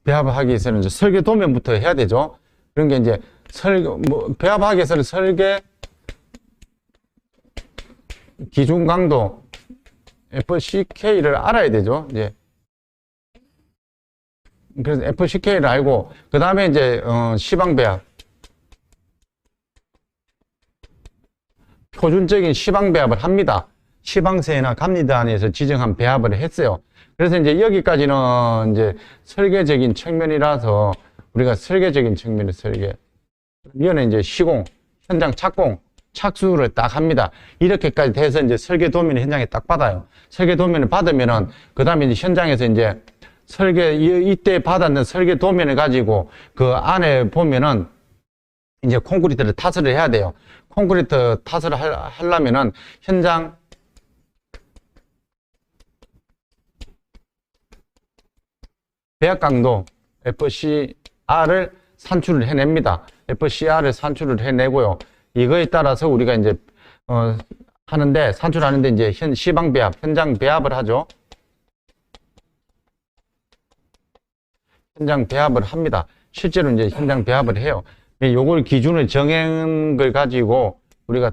배합하기 위해서는 이제 설계 도면부터 해야 되죠. 그런 게 이제 배합하기 위해서는 설계 기준 강도 FCK를 알아야 되죠. 이제 그래서 FCK를 알고 그 다음에 이제 시방 배합 표준적인 시방 배합을 합니다. 시방세나 감리단에서 지정한 배합을 했어요. 그래서 이제 여기까지는 이제 설계적인 측면이라서 우리가 설계적인 측면의 설계. 이거는 이제 시공, 현장 착공, 착수를 딱 합니다. 이렇게까지 돼서 이제 설계 도면을 현장에 딱 받아요. 설계 도면을 받으면은 그 다음에 이제 현장에서 이제 이때 받았는 설계 도면을 가지고 그 안에 보면은 이제 콘크리트를 타설을 해야 돼요. 콘크리트 타설을 하려면은 현장 배합 강도 FCR을 산출을 해냅니다. FCR을 산출을 해내고요. 이거에 따라서 우리가 이제 하는데 산출하는데 이제 시방 배합, 현장 배합을 하죠. 현장 배합을 합니다. 실제로 이제 현장 배합을 해요. 요걸 기준을 정한 걸 가지고 우리가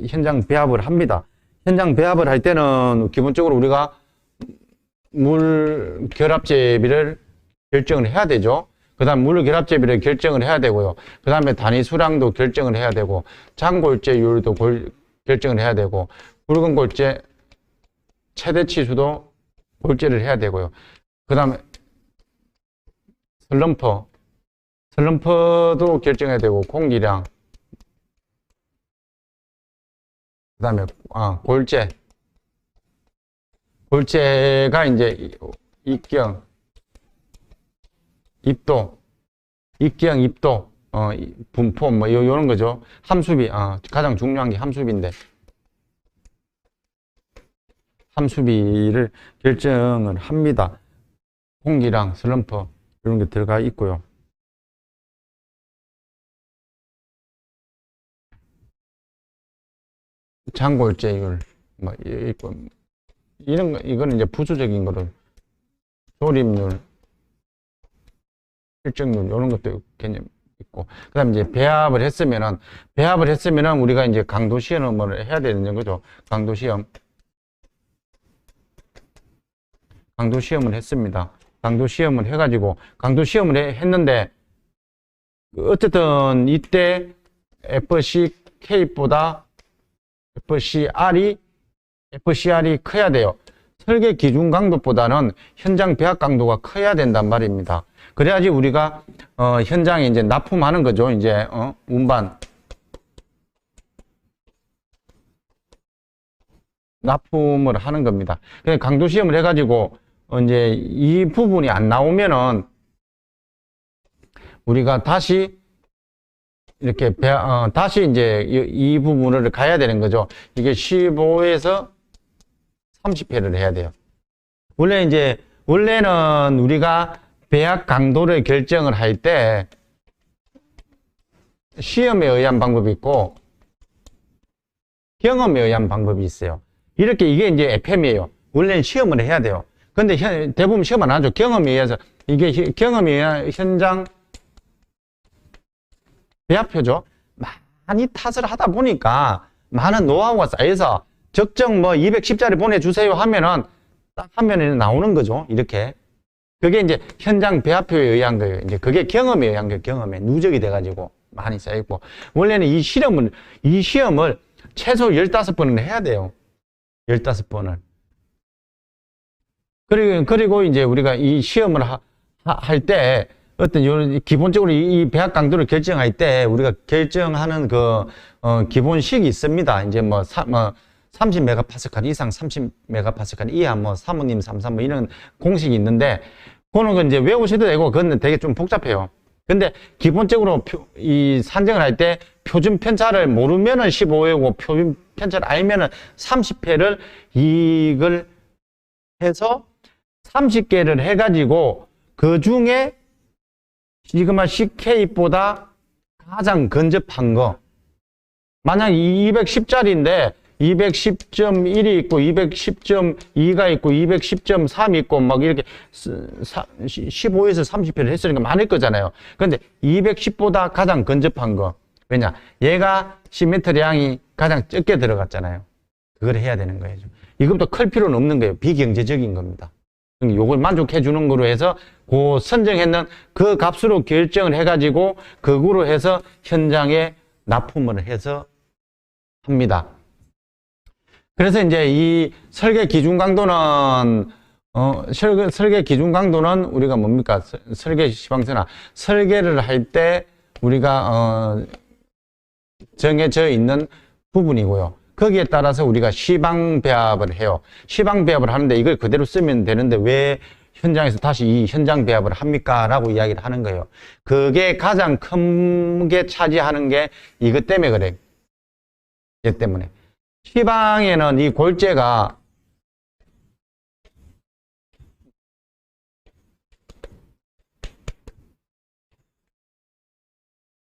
현장 배합을 합니다. 현장 배합을 할 때는 기본적으로 우리가 물 결합제비를 결정을 해야 되죠. 그 다음 물 결합제비를 결정을 해야 되고요. 그 다음에 단위 수량도 결정을 해야 되고 장골제율도 결정을 해야 되고 굵은 골재 최대치수도 골재를 해야 되고요. 그 다음에 슬럼퍼도 결정해야 되고 공기량 그 다음에 골재가 이제 입경, 입도, 분포 뭐 요런 거죠. 함수비 가장 중요한 게 함수비인데 함수비를 결정을 합니다. 공기량, 슬럼퍼 이런 게 들어가 있고요. 장골재율 뭐 있고 이거는 이제 부수적인 거로 조립률, 실적률 이런 것도 개념 있고 그다음에 이제 배합을 했으면은 우리가 이제 강도 시험을 해야 되는 거죠. 강도 시험을 했습니다. 강도 시험을 해가지고 강도 시험을 했는데 어쨌든 이때 FCK보다 FCR이 커야 돼요. 설계 기준 강도보다는 현장 배합 강도가 커야 된단 말입니다. 그래야지 우리가 현장에 이제 납품하는 거죠. 이제 운반 납품을 하는 겁니다. 그래서 강도 시험을 해가지고 이제 이 부분이 안 나오면은 우리가 다시 이렇게 다시 이제 이 부분을 가야 되는 거죠. 이게 15에서 30회를 해야 돼요. 원래는 우리가 배합 강도를 결정을 할 때 시험에 의한 방법이 있고 경험에 의한 방법이 있어요. 이렇게 이게 이제 FM이에요. 원래는 시험을 해야 돼요. 근데 대부분 시험 안 하죠. 경험에 의해서 이게 경험에 의한 현장 배합표죠. 많이 탓을 하다 보니까 많은 노하우가 쌓여서 적정 뭐 210짜리 보내주세요 하면은 딱 화면에 나오는 거죠. 이렇게. 그게 이제 현장 배합표에 의한 거예요. 이제 그게 경험에 의한 거예요. 경험에 누적이 돼가지고 많이 쌓였고. 원래는 이 시험을 최소 15번은 해야 돼요. 15번을. 그리고 이제 우리가 이 시험을 할 때 기본적으로 이 배합 강도를 결정할 때 우리가 결정하는 기본식이 있습니다. 이제 30메가파스칼 이상 30메가파스칼 이하 사모님 33 이런 공식이 있는데 그거는 이제 외우셔도 되고 그건 되게 좀 복잡해요. 근데 기본적으로 이 산정을 할 때 표준 편차를 모르면은 15회고 표준 편차를 알면은 30회를 이걸 해서 30개를 해가지고 그 중에 시그마 CK보다 가장 근접한 거 만약 210짜리인데 210.1이 있고 210.2가 있고 210.3이 있고 막 이렇게 15에서 30회를 했으니까 많을 거잖아요. 그런데 210보다 가장 근접한 거. 왜냐? 얘가 시메트리량이 가장 적게 들어갔잖아요. 그걸 해야 되는 거예요. 이것보다 클 필요는 없는 거예요. 비경제적인 겁니다. 요걸 만족해 주는 거로 해서 그 선정했는 그 값으로 결정을 해가지고 그거로 해서 현장에 납품을 해서 합니다. 그래서 이제 이 설계 기준 강도는 설계 기준 강도는 우리가 뭡니까? 설계 시방서나 설계를 할 때 우리가 정해져 있는 부분이고요. 거기에 따라서 우리가 시방 배합을 해요. 시방 배합을 하는데 이걸 그대로 쓰면 되는데 왜 현장에서 다시 이 현장 배합을 합니까? 라고 이야기를 하는 거예요. 그게 가장 큰 게 차지하는 게 이것 때문에 그래요. 얘 때문에. 시방에는 이 골재가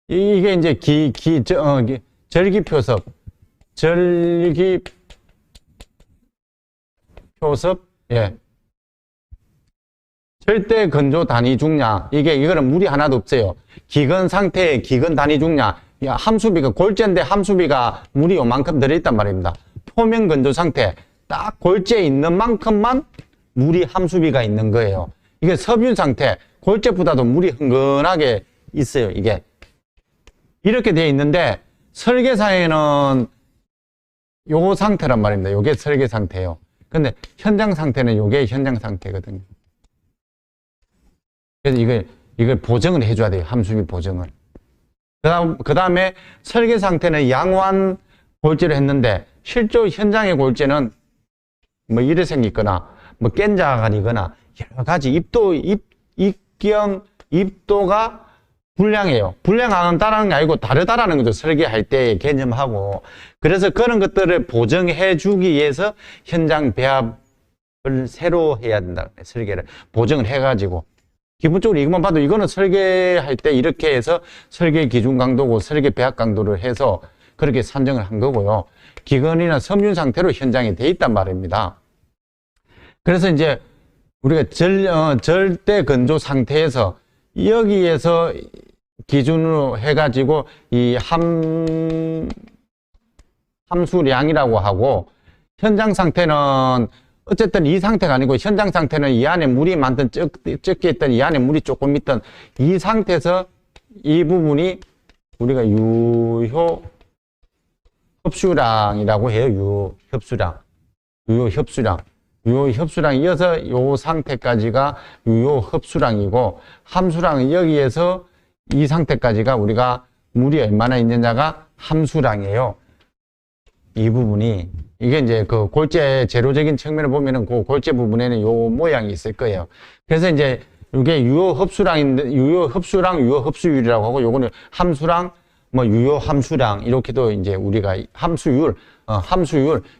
이게 이제 절기표섭, 예. 절대 건조 단위 중량. 이거는 물이 하나도 없어요. 기건 상태의 기건 단위 중량. 함수비가 골재인데 함수비가 물이 요만큼 들어있단 말입니다. 표면 건조 상태. 딱 골재에 있는 만큼만 물이 함수비가 있는 거예요. 이게 섭윤 상태. 골재보다도 물이 흥건하게 있어요. 이게. 이렇게 되어 있는데 설계상에는 요 상태란 말입니다. 요게 설계 상태예요. 근데 현장 상태는 요게 현장 상태거든요. 그래서 이걸 보정을 해줘야 돼요. 함수비 보정을. 그 다음에 설계 상태는 양호한 골재를 했는데 실제 현장의 골재는 뭐 이래 생겼거나 뭐 깬자가리거나 여러 가지 입도가 불량해요. 불량하다는 게 아니고 다르다라는 거죠. 설계할 때의 개념하고. 그래서 그런 것들을 보정해 주기 위해서 현장 배합을 새로 해야 된다. 설계를 보정을 해가지고. 기본적으로 이것만 봐도 이거는 설계할 때 이렇게 해서 설계 기준 강도고 설계 배합 강도를 해서 그렇게 산정을 한 거고요. 기건이나 섬유 상태로 현장에 돼 있단 말입니다. 그래서 이제 우리가 절대 건조 상태에서 여기에서 기준으로 해가지고 이 함수량이라고 하고 현장 상태는 어쨌든 이 상태가 아니고 현장 상태는 이 안에 물이 많든 적게 있든 이 안에 물이 조금 있든 이 상태에서 이 부분이 우리가 유효 흡수량이라고 해요. 유효 흡수량이어서 요 상태까지가 유효 흡수량이고 함수량은 여기에서 이 상태까지가 우리가 물이 얼마나 있느냐가 함수량이에요. 이 부분이 이게 이제 그 골재 제로적인 측면을 보면은 그 골재 부분에는 요 모양이 있을 거예요. 그래서 이제 이게 유효 흡수량인데 유효 흡수량, 유효 흡수율이라고 하고 요거는 함수량, 뭐 유효 함수량 이렇게도 이제 우리가 함수율,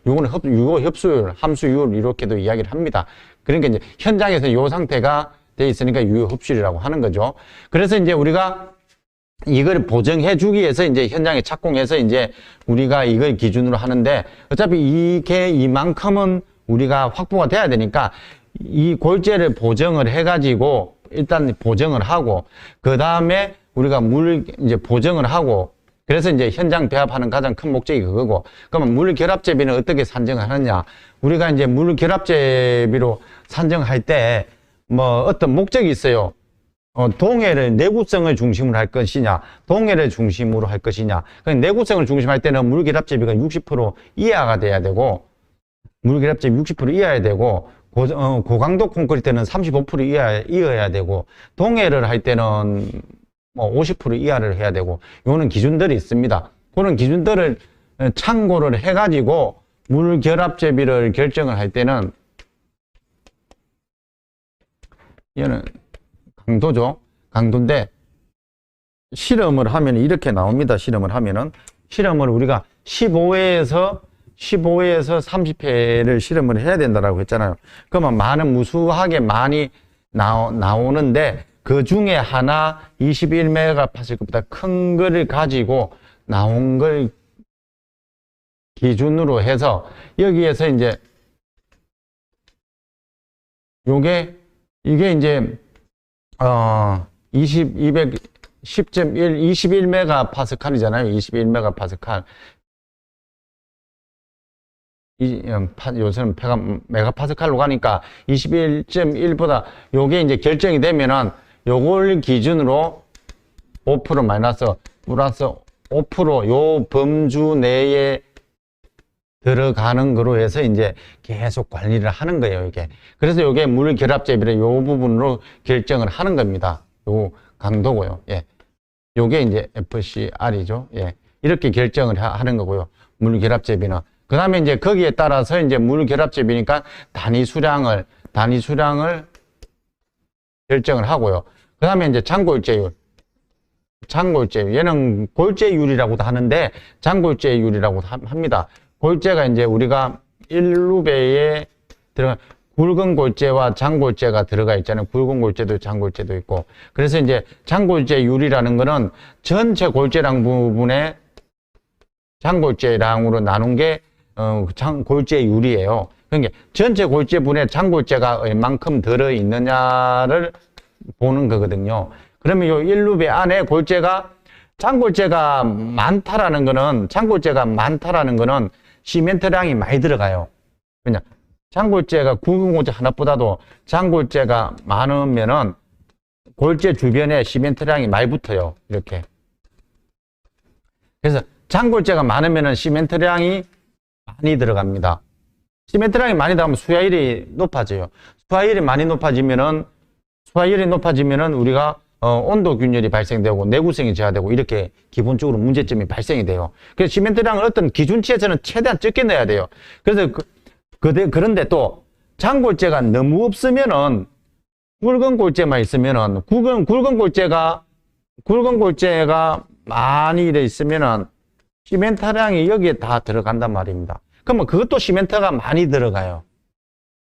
요거는 유효 흡수율, 함수율 이렇게도 이야기를 합니다. 그러니까 이제 현장에서 요 상태가 돼 있으니까 유효 흡수율이라고 하는 거죠. 그래서 이제 우리가 이걸 보정해 주기 위해서 이제 현장에 착공해서 이제 우리가 이걸 기준으로 하는데 어차피 이게 이만큼은 우리가 확보가 돼야 되니까 이 골재를 보정을 해 가지고 일단 보정을 하고 그 다음에 우리가 물 이제 보정을 하고 그래서 이제 현장 배합하는 가장 큰 목적이 그거고 그러면 물 결합제비는 어떻게 산정을 하느냐 우리가 이제 물 결합제비로 산정할 때 뭐 어떤 목적이 있어요. 동해를 내구성을 중심으로 할 것이냐, 동해를 중심으로 할 것이냐. 내구성을 중심할 때는 물결합제비가 60% 이하가 돼야 되고, 물결합제비 60% 이하야 되고, 고강도 콘크리트는 35% 이하여야 되고, 동해를 할 때는 뭐 50% 이하를 해야 되고, 요는 기준들이 있습니다. 그런 기준들을 참고를 해가지고, 물결합제비를 결정을 할 때는, 얘는 강도죠. 강도인데 실험을 하면 이렇게 나옵니다. 실험을 하면은 실험을 우리가 15회에서 30회를 실험을 해야 된다라고 했잖아요. 그러면 무수하게 많이 나오는데 그 중에 하나 21메가파스칼 것보다 큰 거를 가지고 나온 걸 기준으로 해서 여기에서 이제 이게 이제 21메가파스칼이잖아요. 21메가파스칼. 요새는 메가파스칼로 가니까 21.1보다 요게 이제 결정이 되면은 요걸 기준으로 5% 마이너스 플러스 5% 요 범주 내에 들어가는 거로 해서 이제 계속 관리를 하는 거예요, 이게. 그래서 요게 물 결합 제비를 요 부분으로 결정을 하는 겁니다. 요 강도고요. 예. 요게 이제 FCR이죠. 예. 이렇게 결정을 하는 거고요. 물 결합 제비는. 그 다음에 이제 거기에 따라서 이제 물 결합 제비니까 단위 수량을 결정을 하고요. 그 다음에 이제 장골제율. 얘는 골제율이라고도 하는데 장골제율이라고 합니다. 골제가 이제 우리가 1루베에 들어간 굵은 골제와 장골제가 들어가 있잖아요. 굵은 골제도 장골제도 있고. 그래서 이제 장골제율이라는 거는 전체 골제량 부분에 장골제량으로 나눈 게 골제율이에요. 그러니까 전체 골제분에 장골제가 얼만큼 들어있느냐를 보는 거거든요. 그러면 요 1루베 안에 장골제가 많다라는 거는 시멘트량이 많이 들어가요. 그냥 장골제가 굵은 골제 하나보다도 장골제가 많으면은 골제 주변에 시멘트량이 많이 붙어요. 이렇게. 그래서 장골제가 많으면은 시멘트량이 많이 들어갑니다. 시멘트량이 많이 들어가면 수야율이 높아져요. 수야율이 높아지면은 우리가 온도 균열이 발생되고 내구성이 저하되고 이렇게 기본적으로 문제점이 발생이 돼요. 그래서 시멘트량을 어떤 기준치에서는 최대한 적게 넣어야 돼요. 그래서 그런데 또 장골제가 너무 없으면은 굵은 골제만 있으면은 굵은 골제가 많이 돼 있으면은 시멘트량이 여기에 다 들어간단 말입니다. 그러면 그것도 시멘트가 많이 들어가요.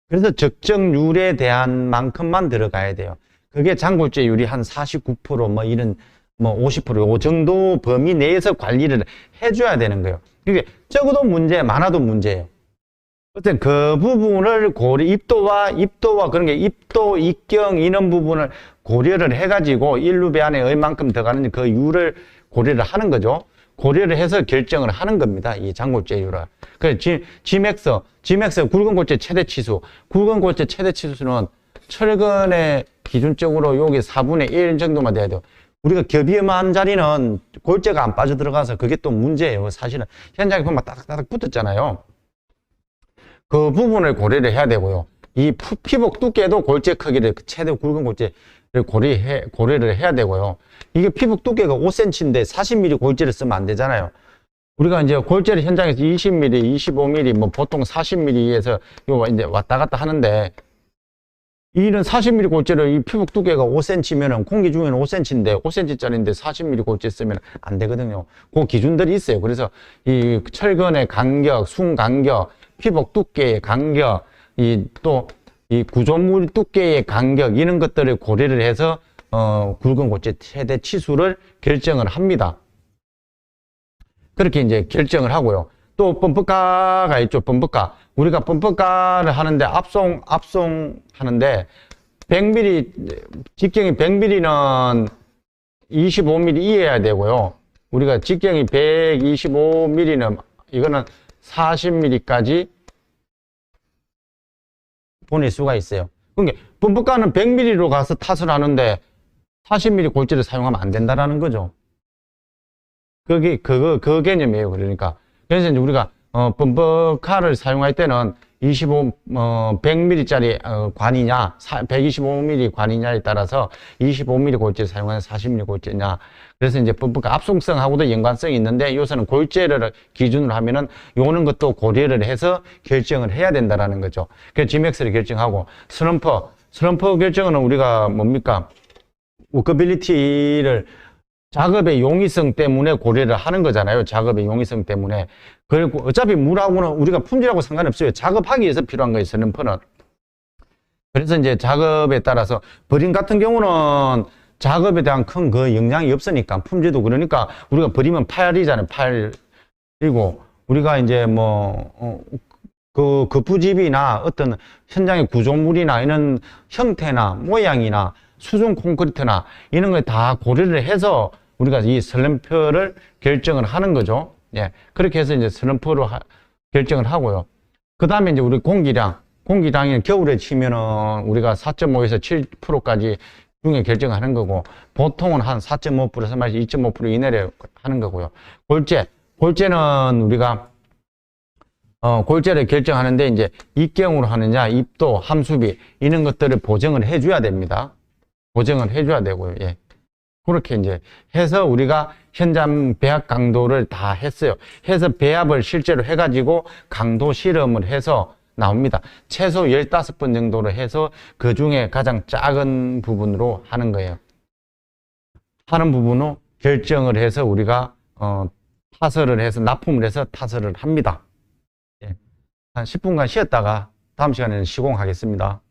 그래서 적정률에 대한 만큼만 들어가야 돼요. 그게 장골제율이 한 49% 뭐 이런 뭐 50% 요 정도 범위 내에서 관리를 해줘야 되는 거예요. 그게 적어도 문제, 많아도 문제예요. 어쨌든 그 부분을 입도와 그런 게 입도, 입경 이런 부분을 고려를 해가지고 1루베 안에 얼만큼 들어가는지 그 율을 고려를 하는 거죠. 고려를 해서 결정을 하는 겁니다. 이 장골제율을. 그래서 G맥스 굵은 골제 최대 치수. 굵은 골제 최대 치수는 철근의 기준적으로 여기 4분의 1 정도만 돼야 돼요. 우리가 겹이만 자리는 골재가 안 빠져들어가서 그게 또 문제예요. 사실은 현장에 보면 따닥따닥 붙었잖아요. 그 부분을 고려를 해야 되고요. 이 피복 두께도 골재 크기를 최대 굵은 골재를 고려를 해야 되고요. 이게 피복 두께가 5cm인데 40mm 골재를 쓰면 안 되잖아요. 우리가 이제 골재를 현장에서 20mm, 25mm, 뭐 보통 40mm에서 이제 왔다 갔다 하는데 이런 40mm 골재를 이 피복 두께가 5cm면은 공기 중에는 5cm인데 5cm짜리인데 40mm 골재 쓰면 안 되거든요. 그 기준들이 있어요. 그래서 이 철근의 간격, 순 간격, 피복 두께의 간격, 또 이 구조물 두께의 간격 이런 것들을 고려를 해서 굵은 골재 최대 치수를 결정을 합니다. 그렇게 이제 결정을 하고요. 또 범퍼가가 있죠. 범퍼가. 우리가 범퍼가를 하는데 압송 하는데 100mm 직경이 100mm는 25mm 이해해야 되고요. 우리가 직경이 125mm는 이거는 40mm까지 보낼 수가 있어요. 그러니까 범퍼가는 100mm로 가서 탓을 하는데 40mm 골재를 사용하면 안 된다라는 거죠. 그 개념이에요. 그러니까. 그래서 이제 우리가, 범퍼카를 사용할 때는 100mm짜리 관이냐, 125mm 관이냐에 따라서 25mm 골재를 사용하는 40mm 골재냐. 그래서 이제 범퍼카 압송성하고도 연관성이 있는데, 요새는 골재를 기준으로 하면은, 요는 것도 고려를 해서 결정을 해야 된다라는 거죠. 그래서 G맥스를 결정하고, 슬럼프 결정은 우리가 뭡니까? 워커빌리티를 작업의 용이성 때문에 고려를 하는 거잖아요. 작업의 용이성 때문에. 그리고 어차피 물하고는 우리가 품질하고 상관없어요. 작업하기 위해서 필요한 거예요. 슬럼프는. 그래서 이제 작업에 따라서 버림 같은 경우는 작업에 대한 큰 그 영향이 없으니까 품질도 그러니까 우리가 버리면 8이잖아요. 8이고 우리가 이제 그 부집이나 어떤 현장의 구조물이나 이런 형태나 모양이나 수중 콘크리트나 이런 걸 다 고려를 해서 우리가 이 슬럼프를 결정을 하는 거죠. 예. 그렇게 해서 이제 슬럼프로 결정을 하고요. 그 다음에 이제 우리 공기량이 겨울에 치면은 우리가 4.5에서 7%까지 중에 결정하는 거고, 보통은 한 4.5%에서 2.5% 이내로 하는 거고요. 골재는 우리가 골재를 결정하는데 이제 입경으로 하느냐, 입도, 함수비 이런 것들을 보정을 해줘야 됩니다. 보정을 해줘야 되고요. 예. 그렇게 이제 해서 우리가 현장 배합 강도를 다 했어요. 해서 배합을 실제로 해가지고 강도 실험을 해서 나옵니다. 최소 15번 정도로 해서 그 중에 가장 작은 부분으로 하는 거예요. 하는 부분으로 결정을 해서 우리가 타설을 해서 납품을 해서 타설을 합니다. 예. 한 10분간 쉬었다가 다음 시간에는 시공하겠습니다.